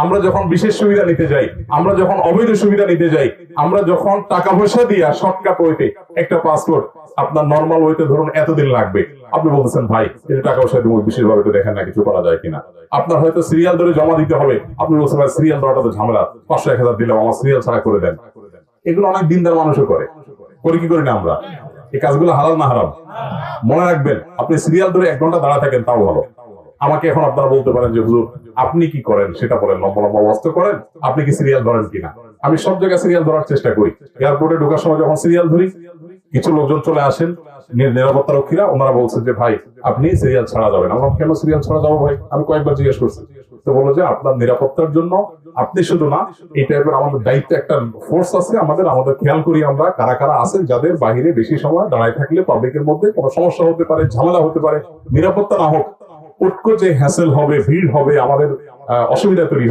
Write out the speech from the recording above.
আমরা যখন বিশেষ সুবিধা নিতে যাই, আমরা যখন অবৈধ সুবিধা নিতে যাই, আমরা যখন টাকা পয়সা দিয়ে শর্টকাট ওয়েতে একটা পাসপোর্ট আপনার নর্মাল ওয়েতে ধরুন এতদিন লাগবে, আপনি বলতেছেন ভাই এটা টাকা পয়সা দিব বিশেষ ভাবে দেখেন না কিছু করা যায় কিনা। আপনার হয়তো সিরিয়াল ধরে জমা দিতে হবে, আপনি বলছেন ভাই সিরিয়াল ধরাটা তো ঝামেলা, 500-1000 দিলাম, আমার সিরিয়াল ছাড়া করে দেন। এগুলো অনেক দিনদার মানুষও করে, করি কি করি না আমরা? এই কাজগুলো হালাল না হারাম? মনে রাখবেন, আপনি সিরিয়াল ধরে 1 ঘন্টা দাঁড়া থাকেন তাও ভালো। আমাকে এখন আপনারা বলতে পারেন যে হুজুর আপনি কি করেন সেটা বলেন, লম্বা লম্বা অবস্থা করেন, আপনি কি সিরিয়াল ধরেন কিনা? আমি সব জায়গায় সিরিয়াল ধরার চেষ্টা করি। এয়ারপোর্টে ঢোকার সময় যখন সিরিয়াল ধরি, কিছু লোকজন চলে আসেন নিরাপত্তা রক্ষীরা, ওনারা বলছেন যে ভাই আপনি সিরিয়াল ছাড়া যাবেন। আমরা কেন সিরিয়াল ছাড়া যাবো ভাই? আমি কয়েকবার জিজ্ঞেস করছি, তো বললো যে আপনার নিরাপত্তার জন্য আপনি শুধু না, এই টাইপের আমাদের দায়িত্ব একটা ফোর্স আছে আমাদের খেয়াল করি আমরা কারা কারা আছেন যাদের বাহিরে বেশি সময় দাঁড়ায় থাকলে পাবলিকের মধ্যে কোনো সমস্যা হতে পারে, ঝামেলা হতে পারে, নিরাপত্তা না হোক, উটকো যে হ্যাসেল হবে, ভিড় হবে, আমাদের অসুবিধা তৈরি